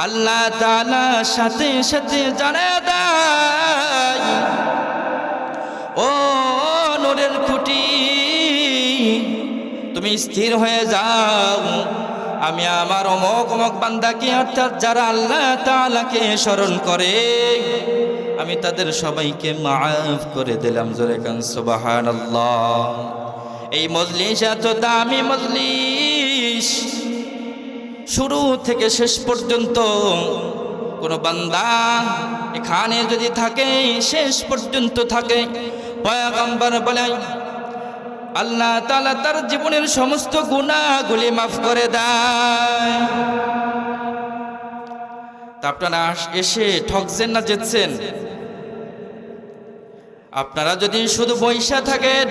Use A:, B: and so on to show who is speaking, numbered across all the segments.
A: আল্লাহ তাআলা সাথে সাথে জানায় দেয়, ও নূরের খুঁটি, তুমি স্থির হয়ে যাও। আমি আমার অমুক অমুক বান্দাকে, অর্থাৎ যারা আল্লাহ তাআলাকে স্মরণ করে, আমি তাদের সবাইকে মাফ করে দিলাম। জোরে কান সুবহানাল্লাহ। এই মজলিস এত দামি মজলিস, শুরু থেকে শেষ পর্যন্ত কোন বান্দা এখানে যদি থাকে, শেষ পর্যন্ত থাকে, পয়গম্বর বলেন আল্লাহ তাআলা তার জীবনের সমস্ত গুনাহগুলি মাফ করে দেয়। তা আপনারা এসে ঠকছেন না জিতছেন? আপনারা যদি শুধু বইসা থাকেন,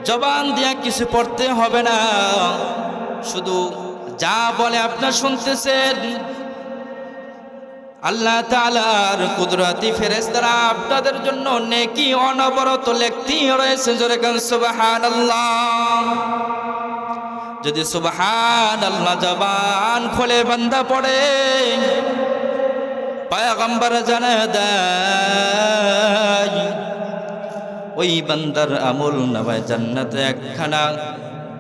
A: জবান দিয়া কিছু পড়তে হবে না, শুধু যা বলে আপনারা শুনতেছেন, আল্লাহ তাআলার কুদরতি ফেরেশতারা আপনাদের জন্য নেকি অনবরত লিখতেই রয়েছে। জোরে কান সুবহানাল্লাহ। যদি সুবহানাল্লাহ জবান খুলে বান্দা পড়ে, পয়গম্বর জানায় দেয় ওই বান্দার আমল নামায় জান্নাতে একখানা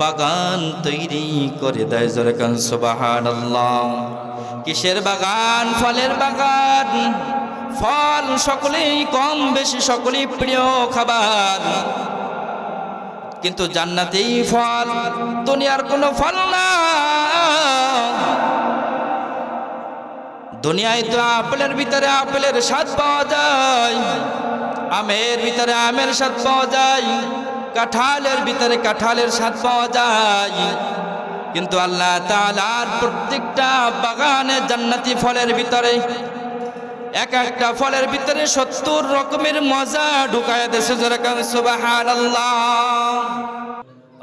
A: বাগান তৈরি করে দেয়। জোরে কান সুবহানাল্লাহ। কিসের বাগান? ফলের বাগান। ফল সকলেই কম বেশি সকলেই প্রিয় খাবার, কিন্তু জান্নাতেই ফল, দুনিয়ার কোনো ফল না। দুনিয়ায় তো আপেলের ভিতরে আপেলের স্বাদ পাওয়া যায়, আমের ভিতরে আমের স্বাদ পাওয়া যায়, কাঁঠালের ভিতরে কাঁঠালের স্বাদ পাওয়া যায়, কিন্তু আল্লাহ তাআলার প্রত্যেকটা বাগানে জান্নাতি ফলের ভিতরে এক একটা ফলের ভিতরে 70 রকমের মজা ঢুকায় দেশে। জোরে কান সুবহানাল্লাহ।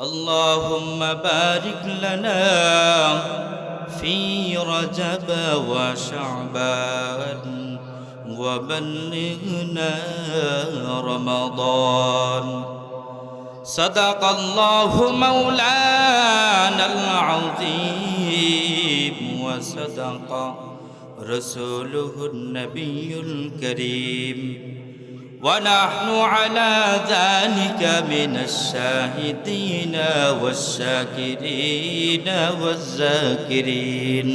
A: আল্লাহুম্মা বারিক লানা ফি রজব ওয়া শাবান ওয়া বাল্লিগনা রমাদান। صدق الله مولانا العظيم وصدق رسوله النبي الكريم ونحن على ذلك من الشاهدين والشاكرين والذاكرين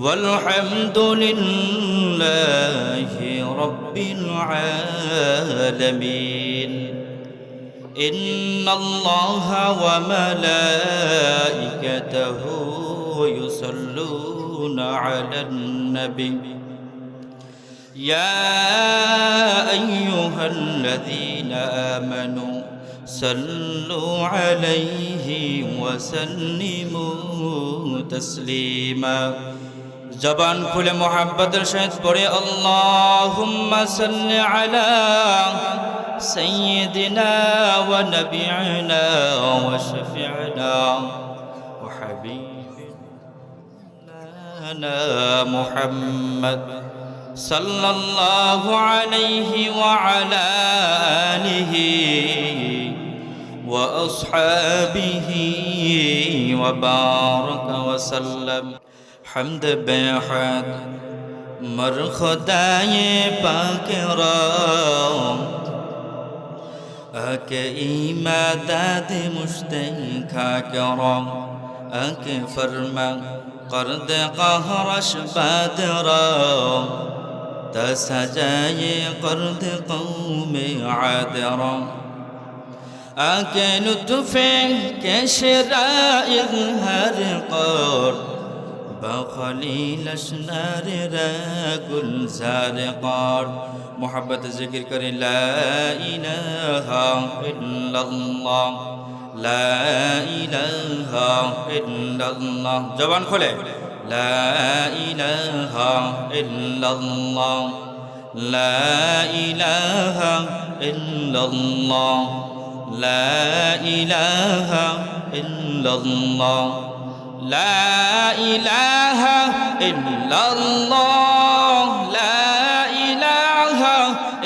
A: والحمد لله رب العالمين. إن الله وملائكته يصلون على النبي يا أيها الذين آمنوا صلوا عليه وسلموا تسليما. জবান খুলে মুহাব্বতের সহিত পড়ে আল্লাহুম্মা সাল্লি আলা সাইয়্যিদিনা ওয়া নাবিয়িনা ওয়া শাফি'না ওয়া হাবিবিনা মুহাম্মদ সাল্লাল্লাহু আলাইহি ওয়া আলা আলিহি ওয়া আসহাবিহি ওয়া বারাকা ওয়া সাল্লাম. حمد بحد مر خدای پاک را اک ایماداد مشتیکا کرا اک فرما قرد قهرش باد را تسجای قرد قوم عاد را اک لطف کشرا اظهر قرد بخلیل اشنار را گلزار قار. محبت ذکر کرے لا الہ الا اللہ لا الہ الا اللہ. زبان کھولے لا الہ الا اللہ لا الہ الا اللہ لا الہ الا اللہ لا إله إلا الله لا إله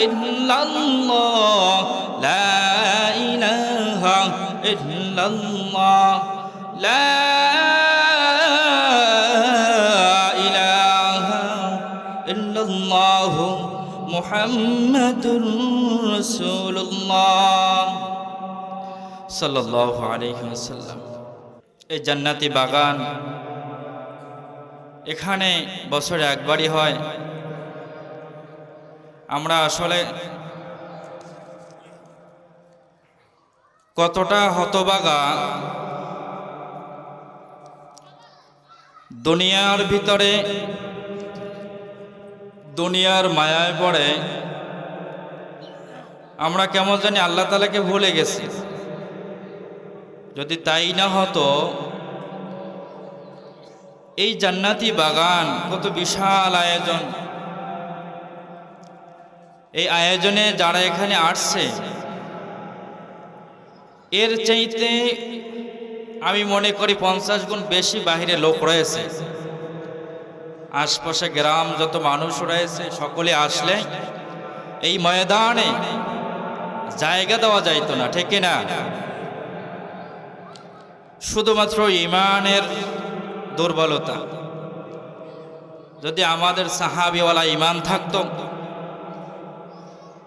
A: إلا الله لا إله إلا الله لا إله ইল্লাল্লাহু মুহাম্মাদুর রাসূলুল্লাহ সাল্লাল্লাহু আলাইহি ওয়াসাল্লাম। এই জান্নাতি বাগান এখানে বছরে একবারই হয়। আমরা আসলে কতটা হতভাগা, দুনিয়ার ভিতরে দুনিয়ার মায়ায় পড়ে আমরা কেমন জানি আল্লাহ তাআলাকে ভুলে গেছি। যদি তাই না হতো, এই জান্নাতি বাগান কত বিশাল আয়োজন, এই আয়োজনে যারা এখানে আসছে এর চাইতে আমি মনে করি 50 গুণ বেশি বাহিরে লোক রয়েছে। আশপাশে গ্রাম যত মানুষ রয়েছে সকলে আসলে এই ময়দানে জায়গা দেওয়া যাইতো না, ঠিক না? শুধুমাত্র ঈমানের দুর্বলতা। যদি আমাদের সাহাবীওয়ালা ঈমান থাকতো,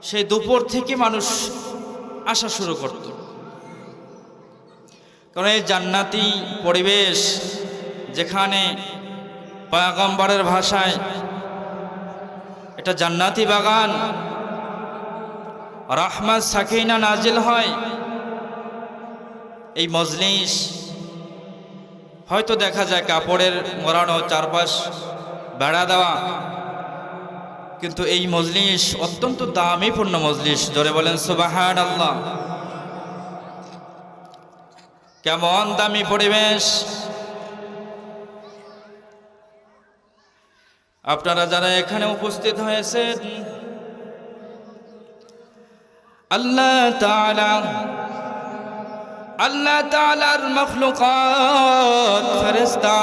A: সেই দুপুর থেকে মানুষ আসা শুরু করত। কারণ এই জান্নাতি পরিবেশ, যেখানে পয়গম্বরের ভাষায় এটা জান্নাতি বাগান, রাহমাত সাকিনা নাজিল হয়। এই মজলিস হয়তো দেখা যায় কাপড়ের মোড়ানো, চারপাশ বেড়া দেওয়া, কিন্তু এই মজলিস অত্যন্ত দামিপূর্ণ মজলিস। জোরে বলেন সুবহানাল্লাহ। কেমন দামি পরিবেশ! আপনারা যারা এখানে উপস্থিত হয়েছেন, আল্লাহ তাআলার মাখলুকাত ফেরেশতা,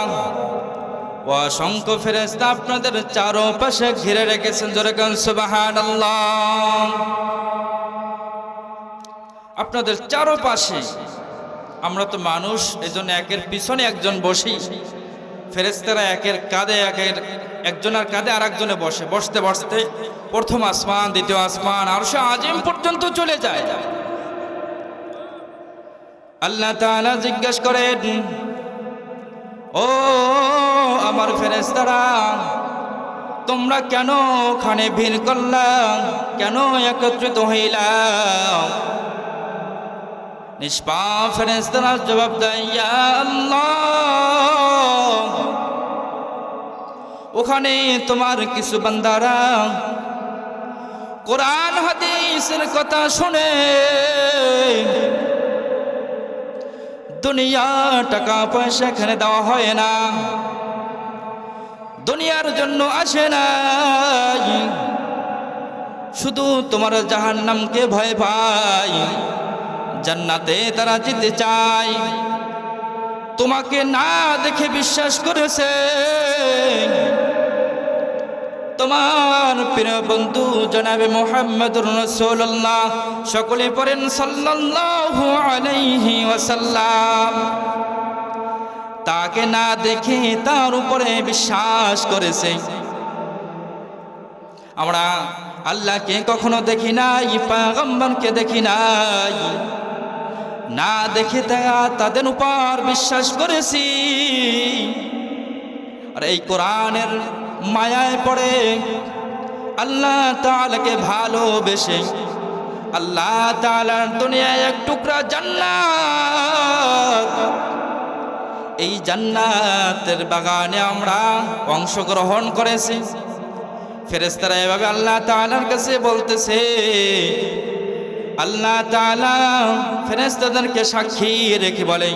A: অসংখ্য ফেরেশতা আপনাদের চারপাশে ঘিরে রেখেছেন। জোরে বলেন সুবহানাল্লাহ। আপনাদের চারপাশে, আমরা তো মানুষ, এজন্য একের পিছনে একজন বসি, ফেরেশতারা একজনের কাঁধে আরেকজনে বসতে বসতে প্রথম আসমান, দ্বিতীয় আসমান, আরশে আজিম পর্যন্ত চলে যায়। আল্লাহ তাআলা জিজ্ঞেস করেন, ও আমার ফেরেশতারা, তোমরা কেন ওখানে ভিড় করলা, কেন একত্রিত হইলা? নিষ্পাপ ফেরেশতারা জবাব দেয়, ইয়া আল্লাহ, ওখানে তোমার কিছু বান্দারা কোরআন হাদিসের কথা শুনে দুনিয়া টাকা পয়সা এখানে দেওয়া হয় না, দুনিয়ার জন্য আসে না, শুধু তোমার জাহান্নামকে ভয় পায়, জান্নাতে তারা যেতে চায়। তোমাকে না দেখে বিশ্বাস করেছে তোমার প্রিয় বন্ধু জনাবে মুহাম্মদুর রাসূলুল্লাহ। সকলে পড়েন সাল্লাল্লাহু আলাইহি ওয়াসাল্লাম। তাকে না দেখে তার উপরে বিশ্বাস করেছে। আমরা আল্লাহকে কখনো দেখি নাই, পয়গম্বরকে দেখি নাই, না দেখে তাদের উপর বিশ্বাস করেছি। আর এই কোরআনের মায়ায় পড়ে আল্লাহ তাআলাকে ভালোবেসে আল্লাহ তাআলার দুনিয়ায় এক টুকরা জান্নাত, এই জান্নাতের বাগানে আমরা অংশগ্রহণ করেছি। ফেরেশতারা এভাবে আল্লাহ তাআলার কাছে বলতেছে, আল্লাহ তাআলা ফেরেশতাদেরকে সাক্ষী রেখে বলে,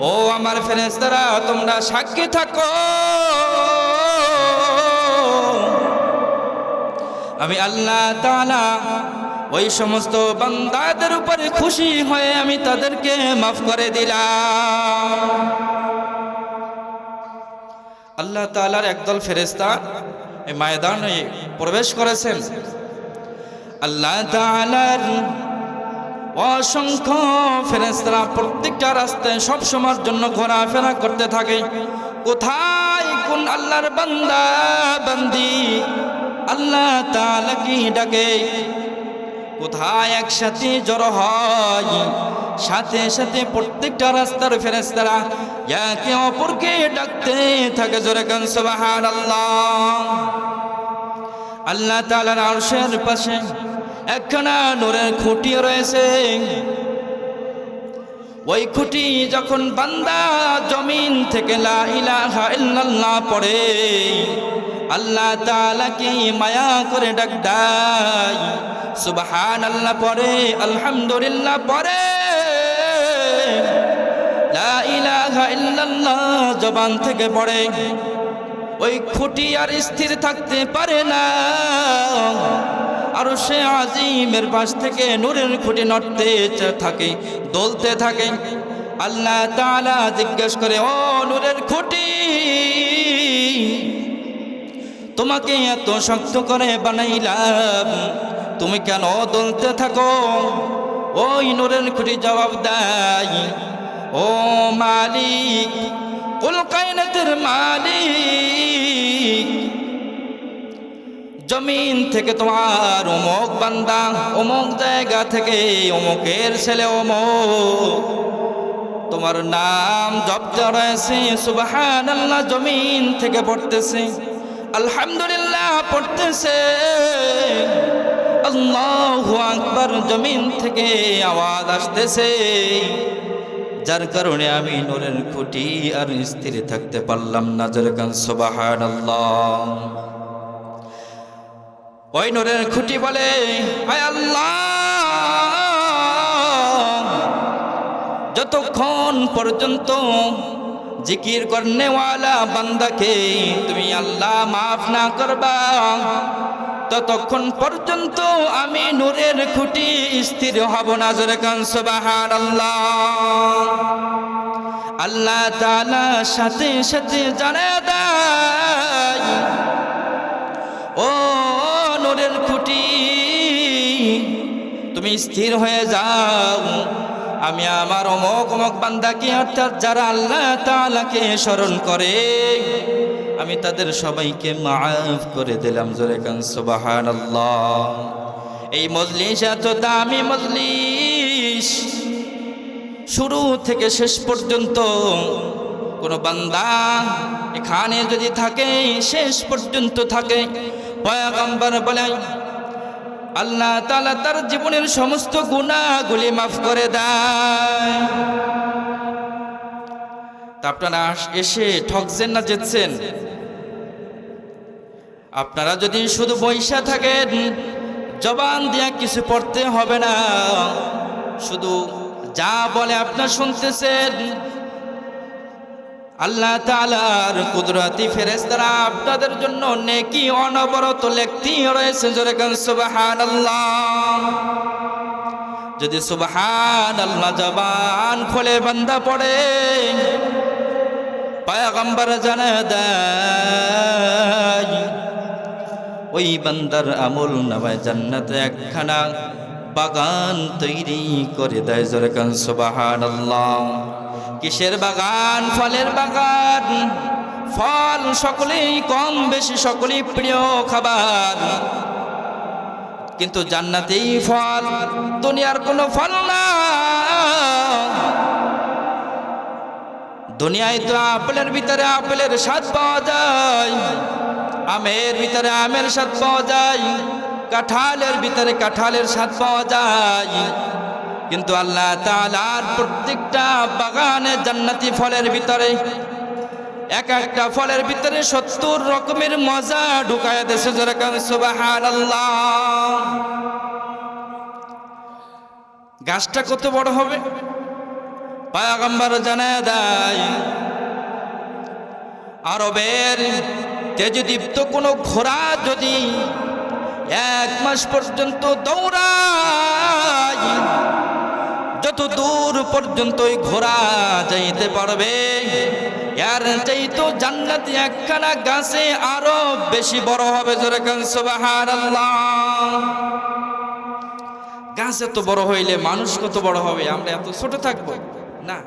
A: ও আমার ফেরেশতারা, তোমরা সাক্ষী থাকো, আমি আল্লাহ তাআলা ওই সমস্ত বান্দাদের উপরে খুশি হয়ে আমি তাদেরকে মাফ করে দিলাম। আল্লাহ তাআলার একদল ফেরেশতা এই ময়দানে প্রবেশ করেছেন। আল্লাহ তাআলার অসংখ্য ফেরেশতারা প্রত্যেকটা রাস্তায় সব সময়ের জন্য ঘোরাফেরা করতে থাকে। কোথায় কোন আল্লাহর বান্দা বান্দি আল্লাহ তাআলাকে ডাকে। কোথায় একসাথে জড়ো হয়, সাথে সাথে প্রত্যেকটা রাস্তার ফেরেশতারা একে অপরকে ডাকতে থাকে। জোরে কান সুবহানাল্লাহ। আল্লাহ তাআলার আরশের পাশে একখানা নূরের খুঁটি রয়েছে। ওই খুঁটি যখন বান্দা জমিন থেকে লা ইলাহা ইল্লাল্লাহ পড়ে, আল্লাহ তাআলাকে মায়া করে ডাক দেয়, সুবহানাল্লাহ পড়ে, আলহামদুলিল্লাহ পড়ে, লা ইলাহা ইল্লাল্লাহ জবান থেকে পড়ে। ওই খুঁটি আর স্থির থাকতে পারে না, আরশে আজিমের পাশ থেকে নূরের খুঁটি নড়তে থাকে, দোলতে থাকে। আল্লাহ তাআলা জিজ্ঞেস করে, ও নূরের খুঁটি, তোমাকে এত শক্ত করে বানাইলাম, তুমি কেন দোলতে থাকো? ওই নূরের খুঁটি জবাব দেয়, ও মালিক, কুল কায়নাতের মালিক, জমিন থেকে তোমার অমুক বান্দা অমুক জায়গা থেকে অমুকের ছেলে অমুক তোমার নাম জপতে রয়েছে, সুবহানাল্লাহ জমিন থেকে পড়তেছে, আলহামদুলিল্লাহ পড়তেছে, আল্লাহু আকবার জমিন থেকে আওয়াজ আসতেছে, যার কারণে আমি নূরের খুঁটি আর স্থির থাকতে পারলাম না। জোরে কান সুবহানাল্লাহ। ওই নূরের খুঁটি বলে, হায় আল্লাহ, যতক্ষণ পর্যন্ত জিকির করনেওয়ালা বান্দাকে তুমি আল্লাহ মাফ না করবা, ততক্ষণ পর্যন্ত আমি নূরের খুঁটি স্থির হব না। জোরে কান সুবহানাল্লাহ। আল্লাহ তাআলা সাথে সাথে জানায় দেয়, ও নূরের খুঁটি, তুমি স্থির হয়ে যাও, আমি আমার অমুক অমুক বান্দাকে, অর্থাৎ যারা আল্লাহ তাআলাকে স্মরণ করে, আমি তাদের সবাইকে মাফ করে দিলাম। জোরে কান সুবহানাল্লাহ। এই মজলিস এত দামি মজলিস, শুরু থেকে শেষ পর্যন্ত কোন বান্দা এখানে যদি থাকে, শেষ পর্যন্ত থাকে, পয়গম্বর বলেন আল্লাহ তাআলা তার জীবনের সমস্ত গুনাহগুলি মাফ করে দেয়। তা আপনারা এসে ঠকছেন না জিতছেন? আপনারা যদি শুধু বইসা থাকেন, জবান দিয়া কিছু পড়তে হবে না, শুধু যা বলে আপনারা শুনতেছেন, আল্লাহ তাআলার কুদরতি ফেরেশতারা আপনাদের জন্য নেকি অনবরত লিখতেই রয়েছে। জোরে কান সুবহানাল্লাহ। যদি সুবহানাল্লাহ জবান খুলে বান্দা পড়ে, পয়গম্বর জানায় দেয়, ওই বান্দার আমল নামায় জান্নাতে একখানা বাগান তৈরি করে দেয়। জোরে কান সুবহানাল্লাহ। কিসের বাগান? ফলের বাগান। ফল সকলেই কম বেশি সকলেই প্রিয় খাবার, কিন্তু জান্নাতেই ফল, দুনিয়ার কোনো ফল না। দুনিয়ায় তো আপেলের ভিতরে আপেলের স্বাদ পাওয়া যায়, আমের ভিতরে আমের স্বাদ পাওয়া যায়, কাঁঠালের ভিতরে কাঁঠালের স্বাদ পাওয়া যায়, কিন্তু আল্লাহ তাআলার প্রত্যেকটা বাগানে জান্নাতি ফলের ভিতরে এক একটা ফলের ভিতরে 70 রকমের মজা ঢুকায়া দেশে। জোরে কান সুবহানাল্লাহ। গাছটা কত বড় হবে? পয়গম্বর জানায় দেয়, আরবের তেজদীপ্ত কোনো ঘোড়া যদি 1 মাস পর্যন্ত দৌড়ায়, যত দূর পর্যন্ত ওই ঘোড়া যাইতে পারবে, এর চাইতো জান্নাতি একখানা গাছে আরো বেশি বড় হবে। জোরে কান সুবহানাল্লাহ। গাছ এত বড় হইলে মানুষ কত বড় হবে? আমরা এত ছোট থাকবো না।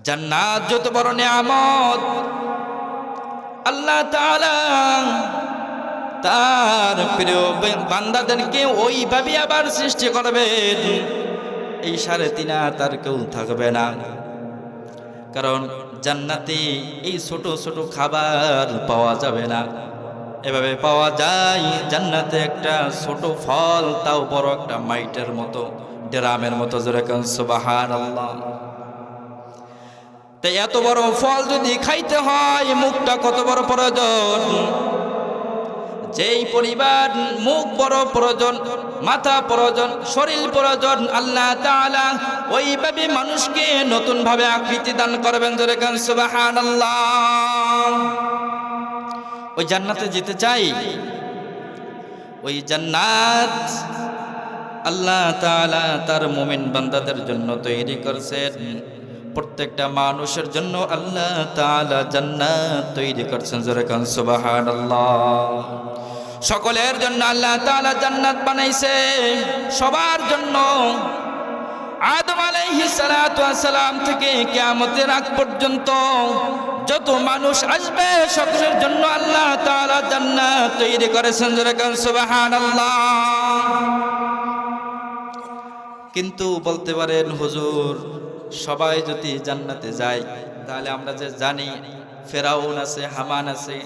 A: জান্নাত যত বড় নিয়ামত, আল্লাহ তাআলা তার প্রিয় বান্দাদেরকে ওইভাবে আবার সৃষ্টি করবেন, এই 3.5 হাত আর কেউ থাকবে না। কারণ জান্নাতে এই ছোট ছোট খাবার পাওয়া যাবে না, এভাবে পাওয়া যায় জান্নাতে একটা ছোট ফল, তাও বড় একটা মাইটের মতো, ড্রামের মতো। জোরে কান সুবহানাল্লাহ। তাই এত বড় ফল যদি খাইতে হয় মুখটা কত বড় প্রয়োজন। যেই পরিবার মুখ বড় প্রয়োজন, মাথা প্রয়োজন, শরীর প্রয়োজন, আল্লাহ তাআলা ওইভাবে মানুষকে নতুন ভাবে আকৃতি দান করবেন। জোরে কান সুবহানাল্লাহ। ওই জান্নাতে যেতে চাই, ওই জান্নাত আল্লাহ তাআলা তার মুমিন বান্দাদের জন্য তৈরি করেছেন। প্রত্যেকটা মানুষের জন্য আল্লাহ তাআলা জান্নাত তৈরি করেছেন। জোরে কান সুবহানাল্লাহ। সকলের জন্য আল্লাহ তাআলা জান্নাত বানাইছে, সবার জন্য। আদম আলাইহিস সালাতু ওয়াস সালাম থেকে কিয়ামতের আগ পর্যন্ত যত মানুষ আসবে সকলের জন্য আল্লাহ তাআলা জান্নাত তৈরি করেছেন। জোরে কান সুবহানাল্লাহ। কিন্তু বলতে পারেন হুজুর, সবাই যদি জান্নাতে যায় তাহলে আমরা যে জানি ফেরাউন আছে, হামান আছে,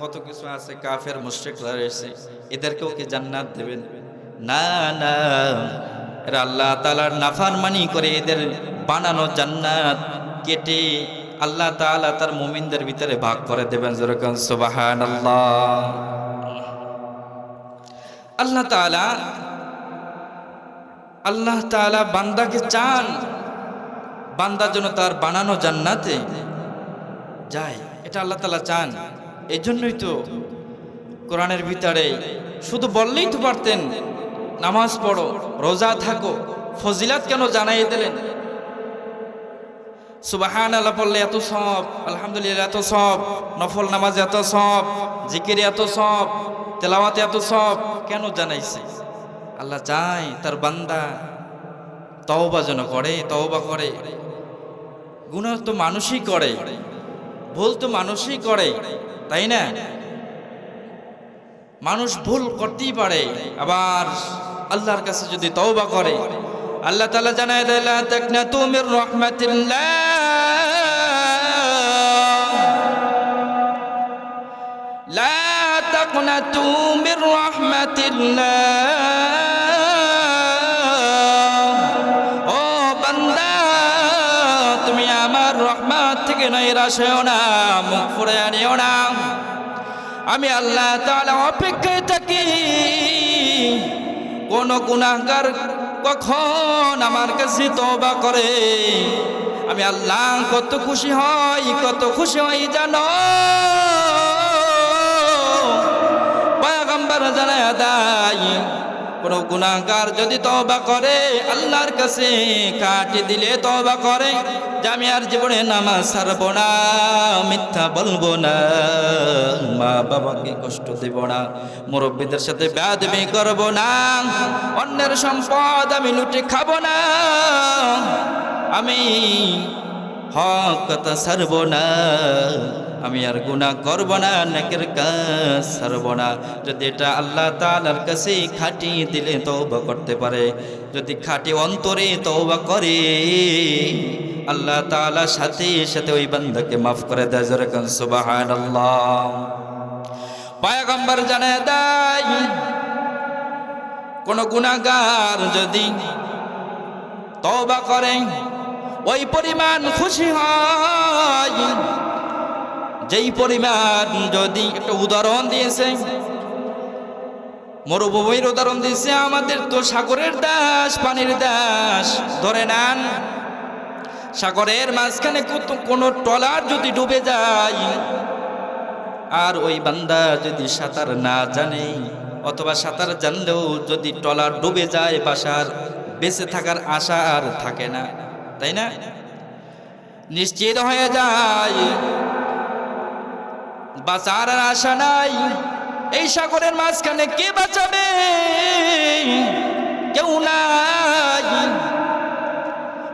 A: কত কিছু আছে, কাফের মুশরিকরা রয়েছে, এদেরকেও কি জান্নাত দেবেন? না না, এরা আল্লাহ তাআলার নাফরমানি করে এদের বানানো জান্নাত কেটে আল্লাহ তাআলা তার মুমিনদের ভিতরে ভাগ করে দেবেন। জোরে কান সুবহানাল্লাহ। আল্লাহ তাআলা বান্দাকে চান, বান্দা যেন তার বানানো জান্নাতে যায়, এটা আল্লাহ তাআলা চান। এই জন্যই তো কোরআনের ভিতরে শুধু বললেই তো পারতেন নামাজ পড়ো, রোজা থাকো, ফজিলাত কেন জানাই দিলেন? সুবহানাল্লাহ পড়লে এত সওয়াব, আলহামদুলিল্লাহ এত সওয়াব, নফল নামাজ এত সওয়াব, জিকিরে এত সওয়াব, তেলাওয়াতে এত সওয়াব, কেন জানাইছে? আল্লাহ চায় তার বান্দা তওবা যেন করে, তওবা করে। গুনাহ তো মানুষই করে, ভুল তো মানুষই করে, তাই না? মানুষ ভুল করতেই পারে, আবার আল্লাহর কাছে যদি তওবা করে আল্লাহ তাআলা জানায় দেয় লা তাকনাতু মির রাহমাতিল্লাহ, লা তাকনাতু মির রাহমাতিল্লাহ। ও বান্দা, তুমি আমার রহমত থেকে নৈরাশ হও না, মুখ ফুরাইয়া নিও না। আমি আল্লাহ তাআলা অপেক্ষায় থাকি কোন গুনাহগার কখন আমার কাছে তওবা করে। আমি আল্লাহ কত খুশি হই জানো? পয়গম্বর জানায় দেয় কোন গুনাহগার যদি তওবা করে, আল্লাহর কাছে কাটি দিলে তওবা করে যে আমি আর জীবনে নামাজ ছাড়বো না, মিথ্যা বলবো না, মা বাবাকে কষ্ট দেব না, মুরব্বীদের সাথে বেয়াদবি করব না, অন্যের সম্পদ আমি লুটে খাবো না, আমি হক কথা ছাড়বো না, আমি আর গুনাহ করব না, নেকের কাজ ছাড়ব না। যদি এটা আল্লাহ তাআলার কাছে খাঁটি দিলে তওবা করতে পারে, যদি খাঁটি অন্তরে তওবা করে আল্লাহ তাআলা সাথে সাথে ওই বান্দাকে মাফ করে দেয়। জোরে কান সুবহানাল্লাহ। পয়গম্বর জানায় দেয় কোন গুনাহগার যদি তওবা করে ওই পরিমাণ খুশি হয় যেই পরিমাণ, যদি একটা উদাহরণ দিয়েছে, মরুভূমির উদাহরণ দিয়েছে, আমাদের তো সাগরের দাস, পানির দাস। ধরে নেন সাগরের মাঝখানে কোনো ট্রলার যদি ডুবে যায় আর ওই বান্দা যদি সাঁতার না জানে, অথবা সাঁতার জানলেও যদি ট্রলার ডুবে যায়, বাসার বেঁচে থাকার আশা আর থাকে না, তাই না? নিশ্চিত হয়ে যায়, বাঁচার আর আশা নাই। এই সাগরের মাঝখানে কে বাঁচাবে? কেউ নাই।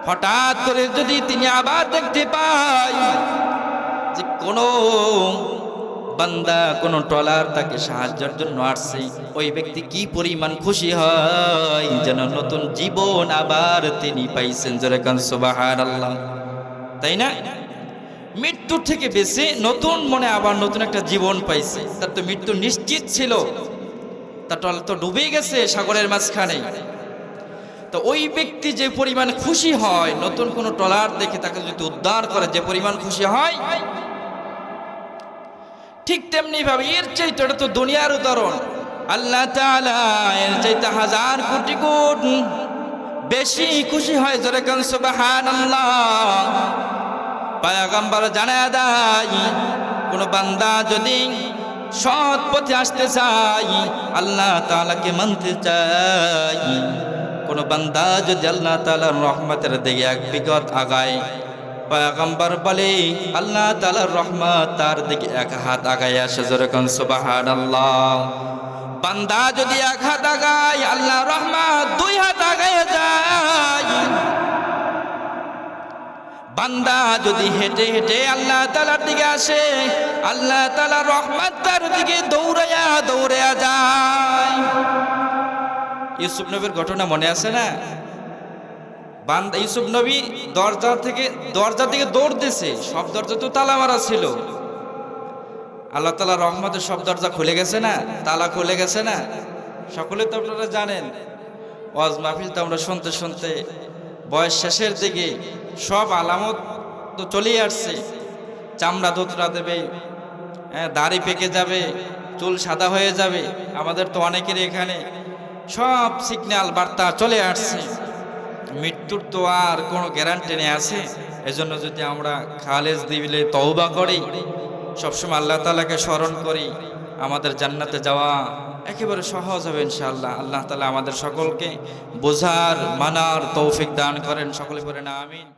A: হঠাৎ করে যদি তিনি আবার দেখতে পায় যে কোনো বান্দা কোনো ট্রলার তাকে সাহায্যের জন্য আসছে, ওই ব্যক্তি কি পরিমাণ খুশি হয় যেন নতুন জীবন আবার তিনি পাইছেন। জোরে কান সুবহানাল্লাহ। তাই না? মৃত্যু থেকে বেঁচে নতুন মনে আবার নতুন একটা জীবন পাইছে। তার তো মৃত্যু নিশ্চিত ছিল, তার ট্রলার তো ডুবে গেছে সাগরের মাঝখানে। তো ওই ব্যক্তি যে পরিমাণ খুশি হয় নতুন কোনো ট্রলার দেখে তাকে যদি উদ্ধার করে, যে পরিমাণ খুশি হয়, ঠিক তেমনি ভাবে এর চাইতে, এটা তো দুনিয়ার উদাহরণ, আল্লাহ তাআলা এর চাইতে হাজার কোটি গুণ বেশি খুশি হয়। জোরে কান সুবহানাল্লাহ। পয়গম্বর জানায় দেয়, কোন বান্দা যদি সৎ পথে আসতে চায়, আল্লাহ তাআলাকে মানতে চায়, কোন বান্দা যদি আল্লাহ তাআলার রহমতের দিকে এক বিগত আগায়, পয়গম্বর বলে আল্লাহ তাআলার রহমত তার দিকে এক হাত আগায় আসে। জোরে কান সুবহানাল্লাহ। বান্দা যদি এক হাত আগায়, আল্লাহর রহমত দুই হাত আগায় যায়। বান্দা যদি হেঁটে হেঁটে আল্লাহ তাআলার দিকে আসে, আল্লাহ তাআলার রহমত তার দিকে দৌড়াইয়া দৌড়াইয়া যায়। ইউসুফ নবীর ঘটনা মনে আছে না? বান্দা ইউসুফ নবী দরজা থেকে দৌড় দিয়েছে, সব দরজা তো তালা মারা ছিল। আল্লাহ তাআলার রহমতের সব দরজা খুলে গেছে না, তালা খুলে গেছে না। সকলে তো আপনারা জানেন, ওয়াজ মাহফিল তো আমরা শুনতে শুনতে বয়স শেষের দিকে সব আলামত তো চলেই আসছে। চামড়া দোতরা দেবে, দাড়ি পেকে যাবে, চুল সাদা হয়ে যাবে। আমাদের তো অনেকের এখানে সব সিগন্যাল বার্তা চলে আসছে। মৃত্যুর তো আর কোনো গ্যারান্টি নেই আছে। এজন্য যদি আমরা খালেজ দিলে তওবা করি, সবসময় আল্লাহ তাআলাকে স্মরণ করি, আমাদের জান্নাতে যাওয়া একেবারে সহজ হবে ইনশাআল্লাহ। আল্লাহ তাআলা আমাদের সকলকে বোঝার মানার তৌফিক দান করেন। সকলে বলেন আমিন।